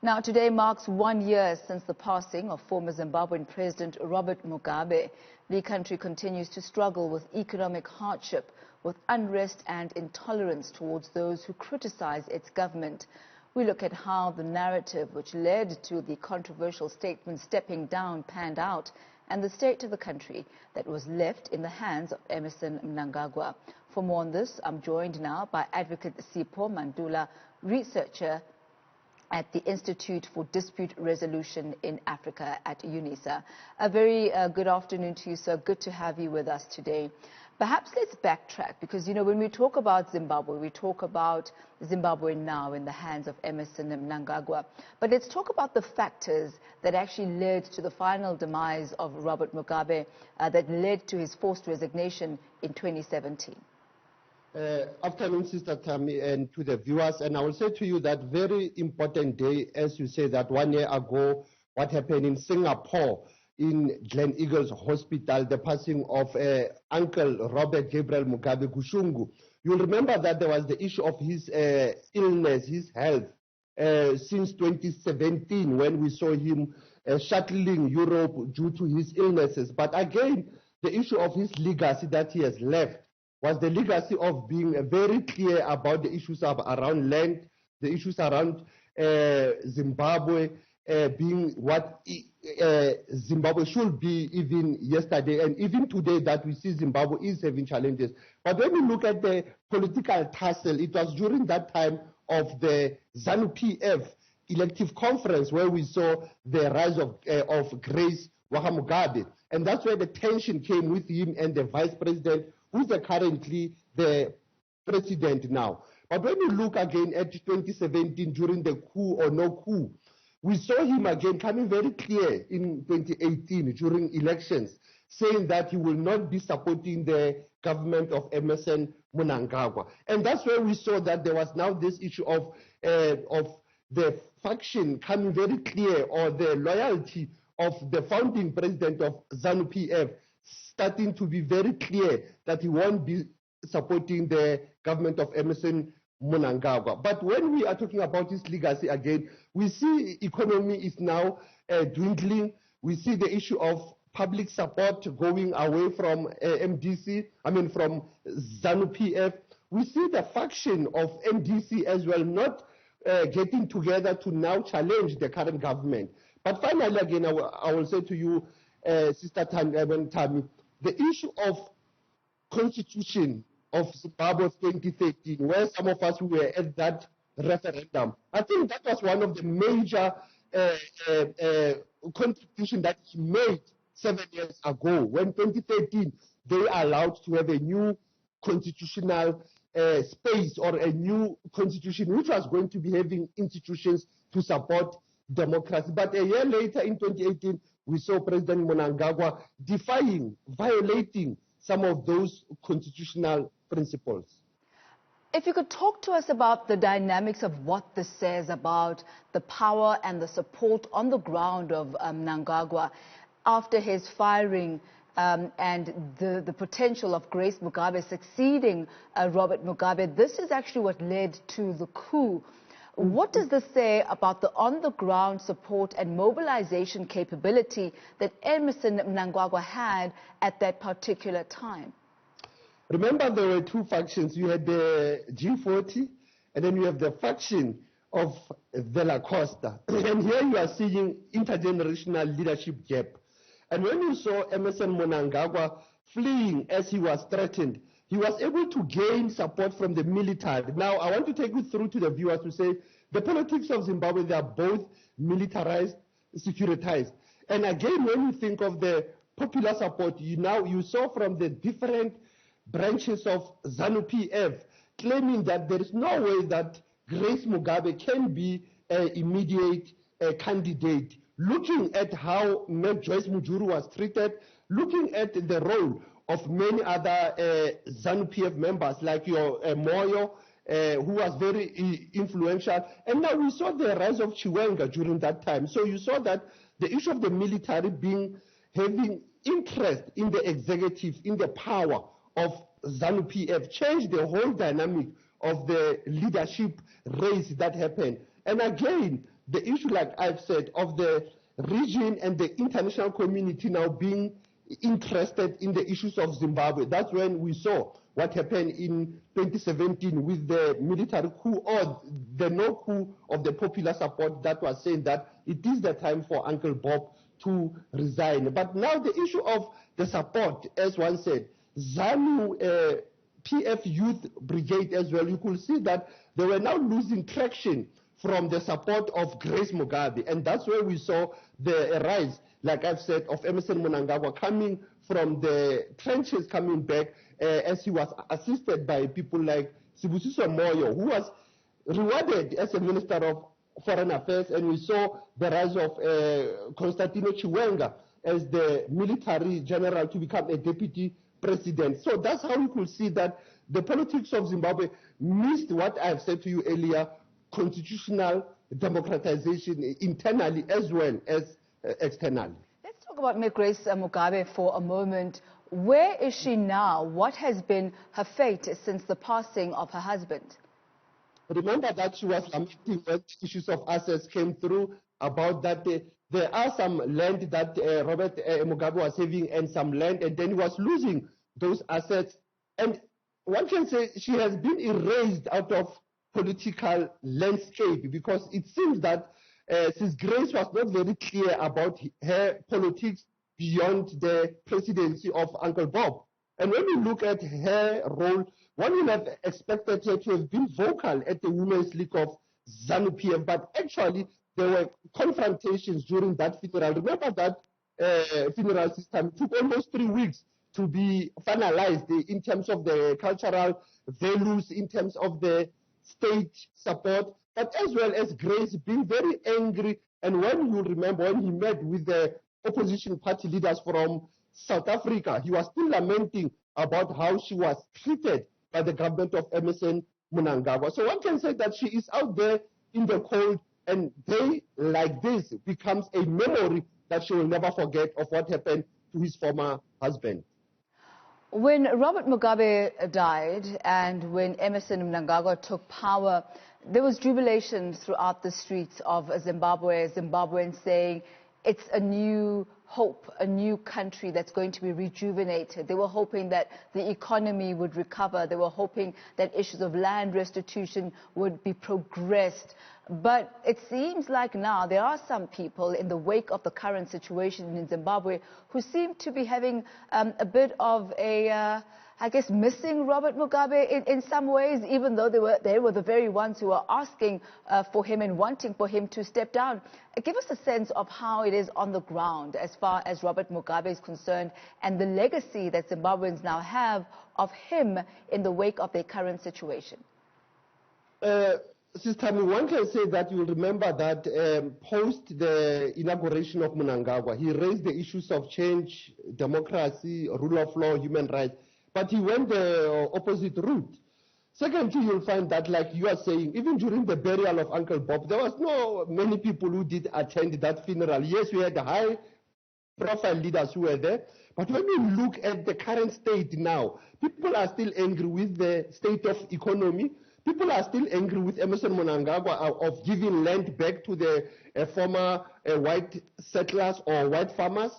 Now, today marks 1 year since the passing of former Zimbabwean President Robert Mugabe. The country continues to struggle with economic hardship, with unrest and intolerance towards those who criticize its government. We look at how the narrative which led to the controversial statement stepping down panned out, and the state of the country that was left in the hands of Emmerson Mnangagwa. For more on this, I'm joined now by Advocate Sipho Mandula, researcher at the Institute for Dispute Resolution in Africa at UNISA. A very good afternoon to you, sir. Good to have you with us today. Perhaps let's backtrack, because, you know, when we talk about Zimbabwe, we talk about Zimbabwe now in the hands of Emmerson Mnangagwa. But let's talk about the factors that actually led to the final demise of Robert Mugabe, that led to his forced resignation in 2017. Afternoon, Sister Tammy, and to the viewers. And I will say to you that very important day, as you say, that 1 year ago, what happened in Singapore, in Glen Eagles Hospital, the passing of Uncle Robert Gabriel Mugabe Gushungu. You'll remember that there was the issue of his illness, his health, since 2017, when we saw him shuttling Europe due to his illnesses. But again, the issue of his legacy that he has left was the legacy of being very clear about the issues around land, the issues around Zimbabwe being what Zimbabwe should be even yesterday and even today, that we see Zimbabwe is having challenges. But when we look at the political tussle, it was during that time of the ZANU-PF elective conference where we saw the rise of Grace Mugabe. And that's where the tension came with him and the vice president, who's currently the president now. But when you look again at 2017 during the coup or no coup, we saw him again coming very clear in 2018 during elections, saying that he will not be supporting the government of Emmerson Mnangagwa. And that's where we saw that there was now this issue of the faction coming very clear, or the loyalty of the founding president of ZANU-PF starting to be very clear that he won't be supporting the government of Emmerson Mnangagwa. But when we are talking about his legacy again, we see economy is now dwindling. We see the issue of public support going away from from ZANU-PF. We see the faction of MDC as well not getting together to now challenge the current government. But finally, again, I will say to you, Sister Tammy, the issue of constitution of Zimbabwe 2013, where some of us were at that referendum, I think that was one of the major contributions that he made 7 years ago. When 2013, they allowed to have a new constitutional space, or a new constitution, which was going to be having institutions to support democracy. But a year later, in 2018, we saw President Mnangagwa violating some of those constitutional principles. If you could talk to us about the dynamics of what this says about the power and the support on the ground of Mnangagwa after his firing, and the potential of Grace Mugabe succeeding Robert Mugabe. This is actually what led to the coup. What does this say about the on-the-ground support and mobilization capability that Emmerson Mnangagwa had at that particular time? Remember, there were two factions. You had the G40, and then you have the faction of the La Costa. And here you are seeing intergenerational leadership gap. And when you saw Emmerson Mnangagwa fleeing as he was threatened, he was able to gain support from the military. Now, I want to take you through to the viewers to say the politics of Zimbabwe, they are both militarized, securitized. And again, when you think of the popular support, you saw from the different branches of ZANU-PF claiming that there is no way that Grace Mugabe can be an immediate candidate. Looking at how Joyce Mujuru was treated, looking at the role of many other ZANU-PF members like your Moyo, who was very influential. And now we saw the rise of Chiwenga during that time. So you saw that the issue of the military having interest in the executive, in the power of ZANU-PF, changed the whole dynamic of the leadership race that happened. And again, the issue, like I've said, of the region and the international community now being interested in the issues of Zimbabwe. That's when we saw what happened in 2017 with the military coup, or the no coup of the popular support that was saying that it is the time for Uncle Bob to resign. But now the issue of the support, as one said, ZANU PF Youth Brigade as well, you could see that they were now losing traction from the support of Grace Mugabe. And that's where we saw the rise, like I've said, of Emmerson Mnangagwa coming from the trenches, coming back as he was assisted by people like Sibusiso Moyo, who was rewarded as a Minister of Foreign Affairs. And we saw the rise of Constantino Chiwenga as the military general to become a deputy president. So that's how we could see that the politics of Zimbabwe missed what I've said to you earlier, constitutional democratization internally as well as externally. Let's talk about Grace Mugabe for a moment. Where is she now? What has been her fate since the passing of her husband? Remember that she was lamenting when issues of assets came through about that there are some land that Robert Mugabe was having and some land, and then he was losing those assets. And one can say she has been erased out of political landscape, because it seems that since Grace was not very clear about her politics beyond the presidency of Uncle Bob. And when you look at her role, one would have expected her to have been vocal at the Women's League of ZANU-PF, but actually there were confrontations during that funeral. Remember that funeral system took almost 3 weeks to be finalized in terms of the cultural values, in terms of the state support, but as well as Grace being very angry. And when you remember, when he met with the opposition party leaders from South Africa, he was still lamenting about how she was treated by the government of Emmerson Mnangagwa. So one can say that she is out there in the cold, and day like this becomes a memory that she will never forget of what happened to his former husband. When Robert Mugabe died and when Emmerson Mnangagwa took power, there was jubilation throughout the streets of Zimbabwe, Zimbabweans saying it's a new hope, a new country that's going to be rejuvenated. They were hoping that the economy would recover. They were hoping that issues of land restitution would be progressed. But it seems like now there are some people in the wake of the current situation in Zimbabwe who seem to be having a bit of a, I guess, missing Robert Mugabe in some ways, even though they were the very ones who were asking for him and wanting for him to step down. Give us a sense of how it is on the ground as far as Robert Mugabe is concerned and the legacy that Zimbabweans now have of him in the wake of their current situation. Sister Tammy, one can say that you'll remember that post the inauguration of Mnangagwa, he raised the issues of change, democracy, rule of law, human rights, but he went the opposite route. Secondly, you'll find that, like you are saying, even during the burial of Uncle Bob, there was no many people who did attend that funeral. Yes, we had high-profile leaders who were there, but when you look at the current state now, people are still angry with the state of economy. People are still angry with Emmerson Mnangagwa of giving land back to the former white settlers or white farmers.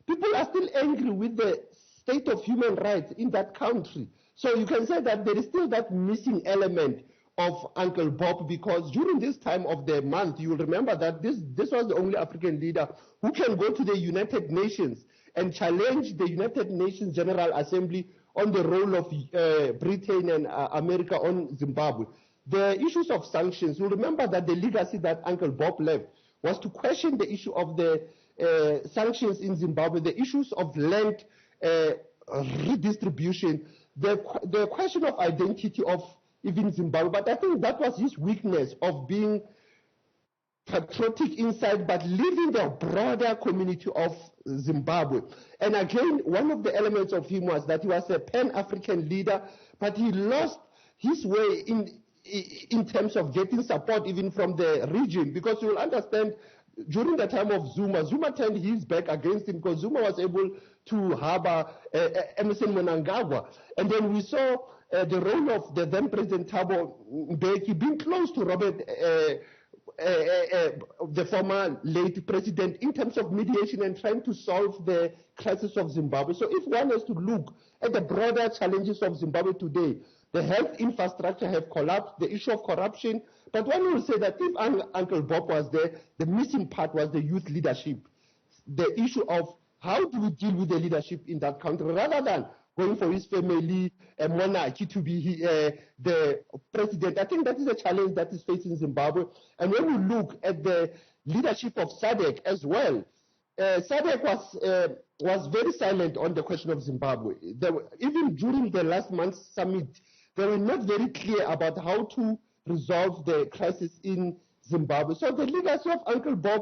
People are still angry with the state of human rights in that country. So you can say that there is still that missing element of Uncle Bob, because during this time of the month, you will remember that this was the only African leader who can go to the United Nations and challenge the United Nations General Assembly on the role of Britain and America on Zimbabwe. The issues of sanctions, you remember that the legacy that Uncle Bob left was to question the issue of the sanctions in Zimbabwe, the issues of land redistribution, the question of identity of even Zimbabwe. But I think that was his weakness, of being patriotic inside, but leaving the broader community of Zimbabwe. And again, one of the elements of him was that he was a pan-African leader, but he lost his way in terms of getting support even from the region, because you will understand, during the time of Zuma turned his back against him because Zuma was able to harbor Emmerson Mnangagwa. And then we saw the role of the then President Thabo Mbeki being close to Robert the former late president in terms of mediation and trying to solve the crisis of Zimbabwe. So if one has to look at the broader challenges of Zimbabwe today, the health infrastructure have collapsed, the issue of corruption, but one will say that if Uncle Bob was there, the missing part was the youth leadership, the issue of how do we deal with the leadership in that country, rather than going for his family, a monarchy to be the president. I think that is a challenge that is facing Zimbabwe. And when we look at the leadership of SADC as well, SADC was very silent on the question of Zimbabwe. Even during the last month's summit, they were not very clear about how to resolve the crisis in Zimbabwe. So the legacy of Uncle Bob,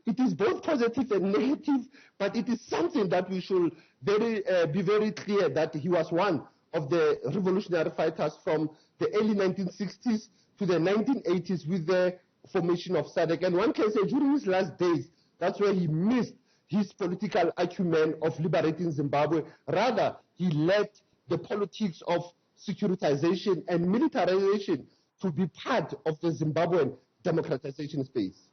it is both positive and negative, but it is something that we should be very clear that he was one of the revolutionary fighters from the early 1960s to the 1980s with the formation of SADC. And one can say during his last days, that's where he missed his political acumen of liberating Zimbabwe. Rather, he led the politics of securitization and militarization to be part of the Zimbabwean democratization space.